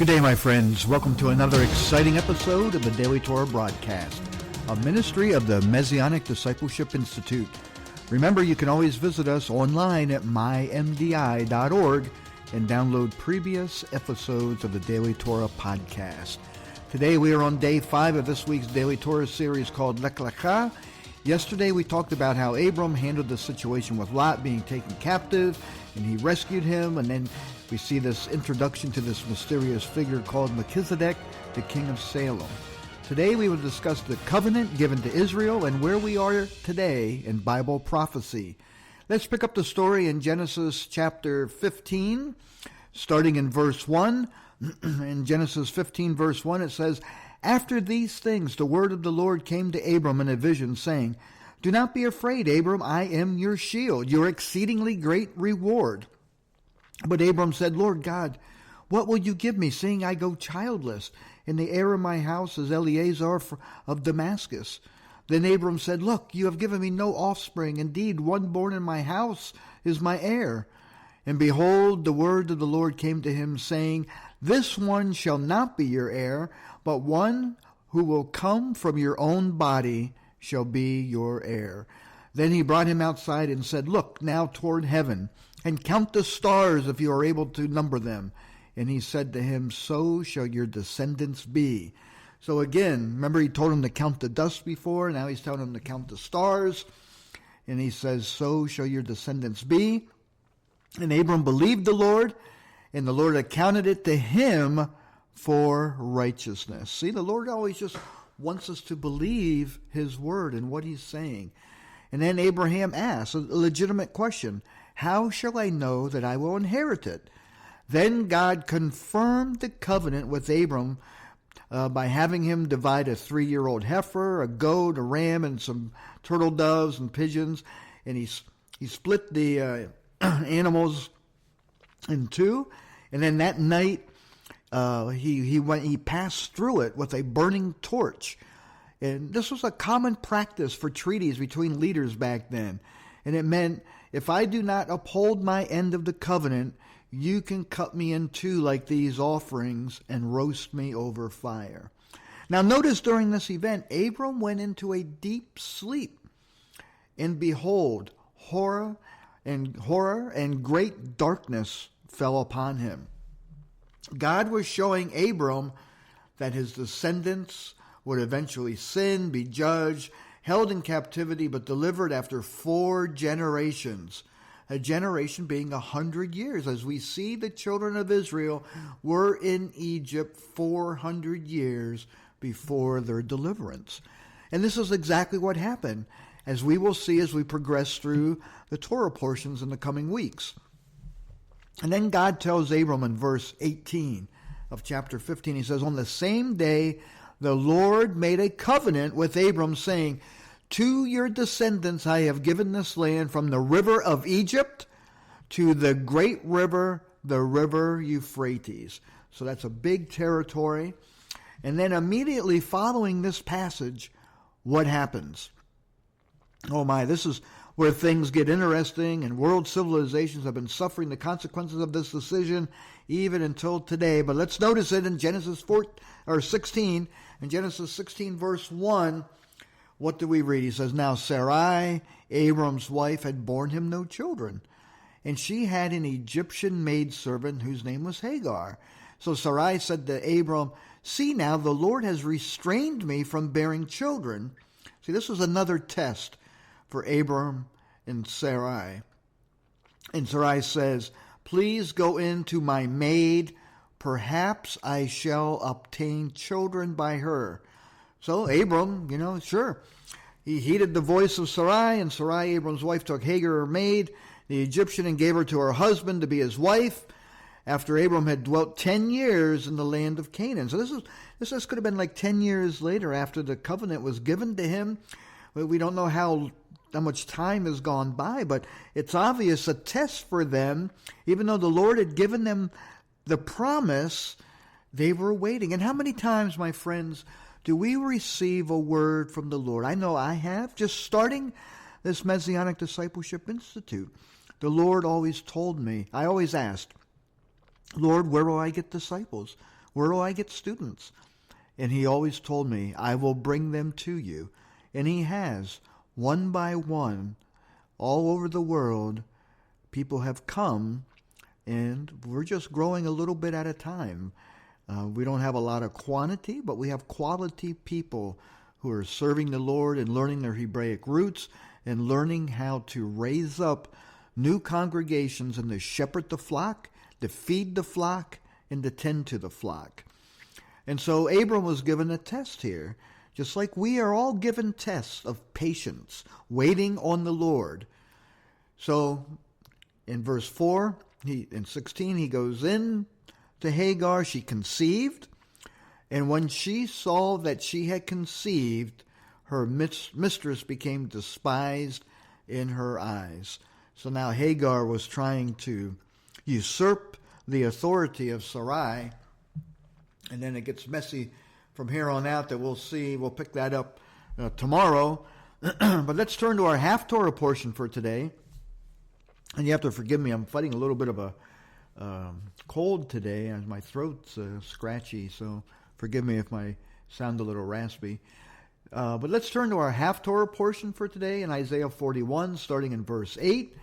Good day, my friends. Welcome to another exciting episode of the Daily Torah broadcast, a ministry of the Messianic Discipleship Institute. Remember, you can always visit us online at mymdi.org and download previous episodes of the Daily Torah podcast. Today we are on day 5 of this week's Daily Torah series called Lech Lecha. Yesterday we talked about how Abram handled the situation with Lot being taken captive, and he rescued him, and then we see this introduction to this mysterious figure called Melchizedek, the king of Salem. Today we will discuss the covenant given to Israel and where we are today in Bible prophecy. Let's pick up the story in Genesis chapter 15, starting in verse 1. In Genesis 15, verse 1, it says, "After these things the word of the Lord came to Abram in a vision, saying, 'Do not be afraid, Abram, I am your shield, your exceedingly great reward.' But Abram said, 'Lord God, what will you give me, seeing I go childless, and the heir of my house is Eleazar of Damascus?' Then Abram said, 'Look, you have given me no offspring. Indeed, one born in my house is my heir.' And behold, the word of the Lord came to him, saying, 'This one shall not be your heir, but one who will come from your own body shall be your heir.' Then he brought him outside and said, 'Look now toward heaven, and count the stars if you are able to number them.' And he said to him, 'So shall your descendants be.'" So again, remember he told him to count the dust before, now he's telling him to count the stars. And he says, "So shall your descendants be." And Abram believed the Lord, and the Lord accounted it to him for righteousness. See, the Lord always just wants us to believe his word and what he's saying. And then Abraham asks a legitimate question: "How shall I know that I will inherit it?" Then God confirmed the covenant with Abram by having him divide a 3-year-old heifer, a goat, a ram, and some turtle doves and pigeons. And he split the animals in two. And then that night, he passed through it with a burning torch. And this was a common practice for treaties between leaders back then. And it meant, if I do not uphold my end of the covenant, you can cut me in two like these offerings and roast me over fire. Now notice during this event, Abram went into a deep sleep. And behold, horror and great darkness fell upon him. God was showing Abram that his descendants would eventually sin, be judged, held in captivity, but delivered after 4 generations. A generation being 100 years. As we see, the children of Israel were in Egypt 400 years before their deliverance. And this is exactly what happened, as we will see as we progress through the Torah portions in the coming weeks. And then God tells Abram in verse 18 of chapter 15, he says, "On the same day the Lord made a covenant with Abram, saying, 'To your descendants I have given this land, from the river of Egypt to the great river, the river Euphrates.'" So that's a big territory. And then immediately following this passage, what happens? Oh my, this is where things get interesting, and world civilizations have been suffering the consequences of this decision even until today. But let's notice it in Genesis 16. In Genesis 16, verse 1, what do we read? He says, "Now Sarai, Abram's wife, had borne him no children, and she had an Egyptian maidservant whose name was Hagar. So Sarai said to Abram, 'See now, the Lord has restrained me from bearing children.'" See, this was another test for Abram and Sarai. And Sarai says, "Please go in to my maid. Perhaps I shall obtain children by her." So Abram, sure. He heeded the voice of Sarai, and Sarai, Abram's wife, took Hagar, her maid, the Egyptian, and gave her to her husband to be his wife, after Abram had dwelt 10 years in the land of Canaan. So this could have been like 10 years later after the covenant was given to him. We don't know how much time has gone by, but it's obvious a test for them. Even though the Lord had given them the promise, they were waiting. And how many times, my friends, do we receive a word from the Lord? I know I have. Just starting this Messianic Discipleship Institute, the Lord always told me, I always asked, "Lord, where will I get disciples? Where do I get students? And he always told me, I will bring them to you. And he has, one by one, all over the world. People have come, and we're just growing a little bit at a time. We don't have a lot of quantity, but we have quality people who are serving the Lord and learning their Hebraic roots and learning how to raise up new congregations and to shepherd the flock, to feed the flock, and to tend to the flock. And so Abram was given a test here, just like we are all given tests of patience, waiting on the Lord. So in verse 4, in 16, he goes in to Hagar. She conceived, and when she saw that she had conceived, her mistress became despised in her eyes. So now Hagar was trying to usurp the authority of Sarai, and then it gets messy from here on out. That we'll see. We'll pick that up tomorrow. But let's turn to our half-Torah portion for today. And you have to forgive me, I'm fighting a little bit of a cold today, and my throat's scratchy, so forgive me if I sound a little raspy. But let's turn to our half-Torah portion for today in Isaiah 41, starting in verse 8.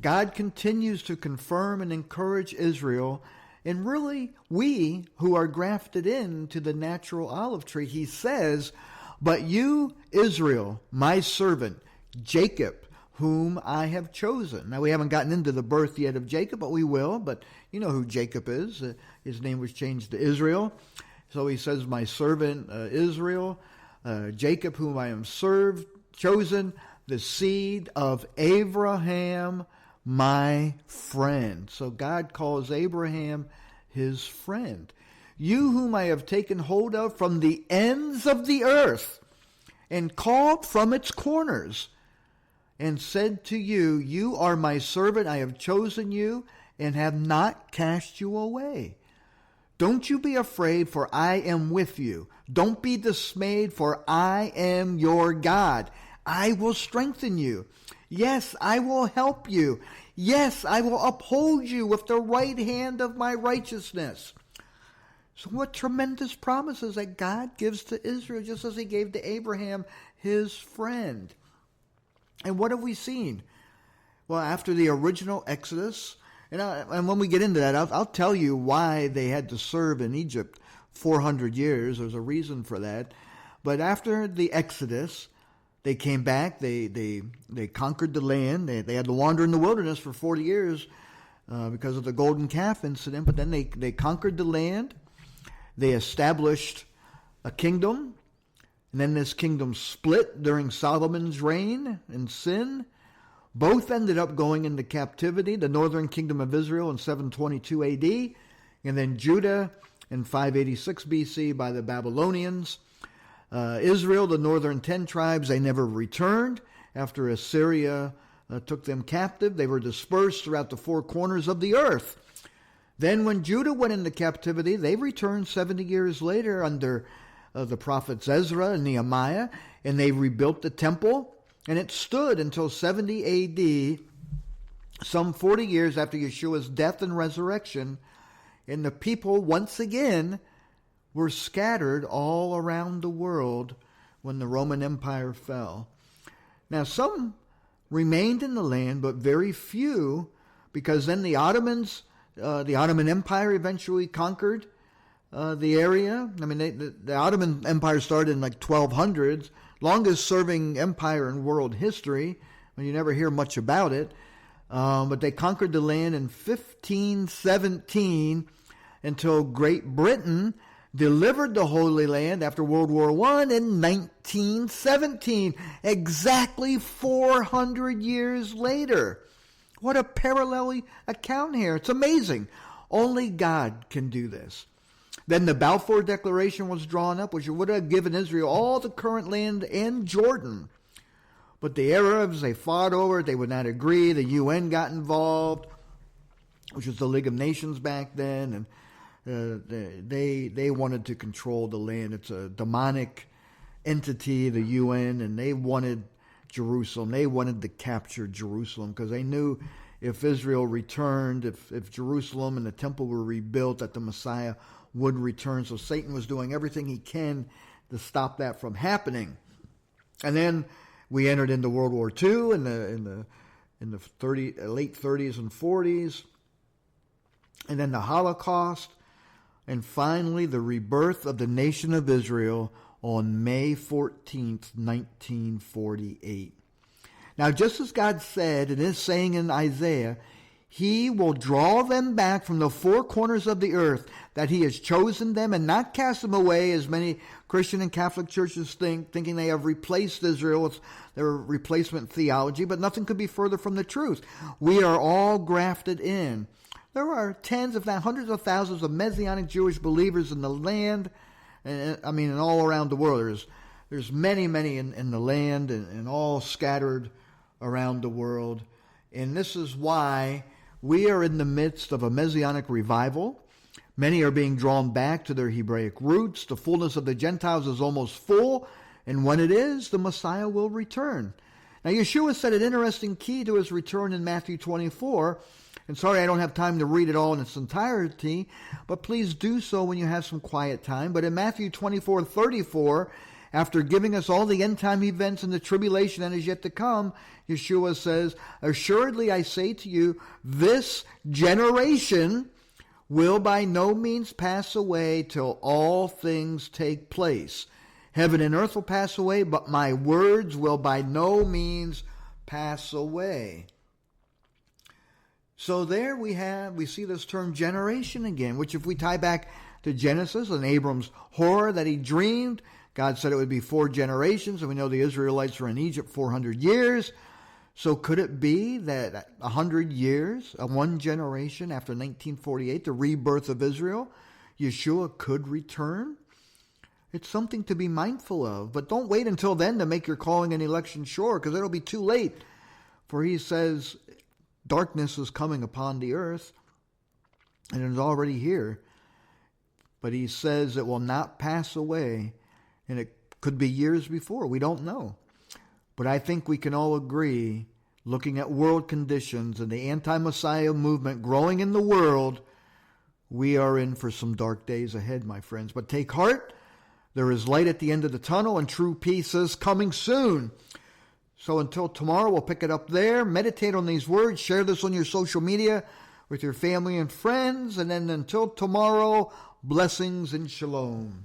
God continues to confirm and encourage Israel, and really we who are grafted into the natural olive tree. He says, but you, Israel, my servant, Jacob, whom I have chosen. Now, we haven't gotten into the birth yet of Jacob, but we will. But you know who Jacob is. His name was changed to Israel. So he says, my servant Israel, Jacob, whom I am chosen, the seed of Abraham, my friend. So God calls Abraham his friend. You whom I have taken hold of from the ends of the earth and called from its corners, and said to you, you are my servant, I have chosen you, and have not cast you away. Don't you be afraid, for I am with you. Don't be dismayed, for I am your God. I will strengthen you. Yes, I will help you. Yes, I will uphold you with the right hand of my righteousness. So what tremendous promises that God gives to Israel, just as he gave to Abraham, his friend. And what have we seen? Well, after the original Exodus, and when we get into that, I'll tell you why they had to serve in Egypt 400 years. There's a reason for that. But after the Exodus, they came back. They conquered the land. They had to wander in the wilderness for 40 years because of the golden calf incident. But then they conquered the land. They established a kingdom. And then this kingdom split during Solomon's reign in sin. Both ended up going into captivity. The northern kingdom of Israel in 722 AD. And then Judah in 586 BC by the Babylonians. Israel, the northern 10 tribes, they never returned. After Assyria took them captive, they were dispersed throughout the four corners of the earth. Then when Judah went into captivity, they returned 70 years later under the prophets Ezra and Nehemiah, and they rebuilt the temple, and it stood until 70 AD, some 40 years after Yeshua's death and resurrection, and the people once again were scattered all around the world when the Roman Empire fell. Now, some remained in the land, but very few, because then the Ottoman Empire eventually conquered the area. I mean, the Ottoman Empire started in like 1200s, longest serving empire in world history. And you never hear much about it. But they conquered the land in 1517 until Great Britain delivered the Holy Land after World War I in 1917, exactly 400 years later. What a parallel account here. It's amazing. Only God can do this. Then the Balfour Declaration was drawn up, which would have given Israel all the current land and Jordan. But the Arabs, they fought over it. They would not agree. The UN got involved, which was the League of Nations back then. And they wanted to control the land. It's a demonic entity, the UN, and they wanted Jerusalem. They wanted to capture Jerusalem because they knew if Israel returned, if Jerusalem and the temple were rebuilt, that the Messiah would return. So Satan was doing everything he can to stop that from happening. And then we entered into World War II in the late 30s and 40s, and then the Holocaust, and finally the rebirth of the nation of Israel on May 14th, 1948. Now, just as God said, and is saying in Isaiah, he will draw them back from the four corners of the earth, that he has chosen them and not cast them away, as many Christian and Catholic churches thinking they have replaced Israel with their replacement theology, but nothing could be further from the truth. We are all grafted in. There are tens, if not hundreds of thousands of Messianic Jewish believers in the land, and all around the world. There's many in the land and all scattered around the world. And this is why we are in the midst of a Messianic revival. Many are being drawn back to their Hebraic roots. The fullness of the Gentiles is almost full, and when it is, the Messiah will return. Now, Yeshua said an interesting key to his return in Matthew 24. And sorry, I don't have time to read it all in its entirety, but please do so when you have some quiet time. But in Matthew 24:34, after giving us all the end-time events and the tribulation that is yet to come, Yeshua says, "Assuredly I say to you, this generation will by no means pass away till all things take place. Heaven and earth will pass away, but my words will by no means pass away." So there we see this term generation again, which if we tie back to Genesis and Abram's horror that he dreamed, God said it would be 4 generations, and we know the Israelites were in Egypt 400 years. So could it be that 100 years, one generation after 1948, the rebirth of Israel, Yeshua could return? It's something to be mindful of, but don't wait until then to make your calling and election sure, because it'll be too late. For he says darkness is coming upon the earth, and it is already here. But he says it will not pass away, and it could be years before. We don't know. But I think we can all agree, looking at world conditions and the anti-Messiah movement growing in the world, we are in for some dark days ahead, my friends. But take heart, there is light at the end of the tunnel, and true peace is coming soon. So until tomorrow, we'll pick it up there. Meditate on these words. Share this on your social media with your family and friends. And then until tomorrow, blessings and shalom.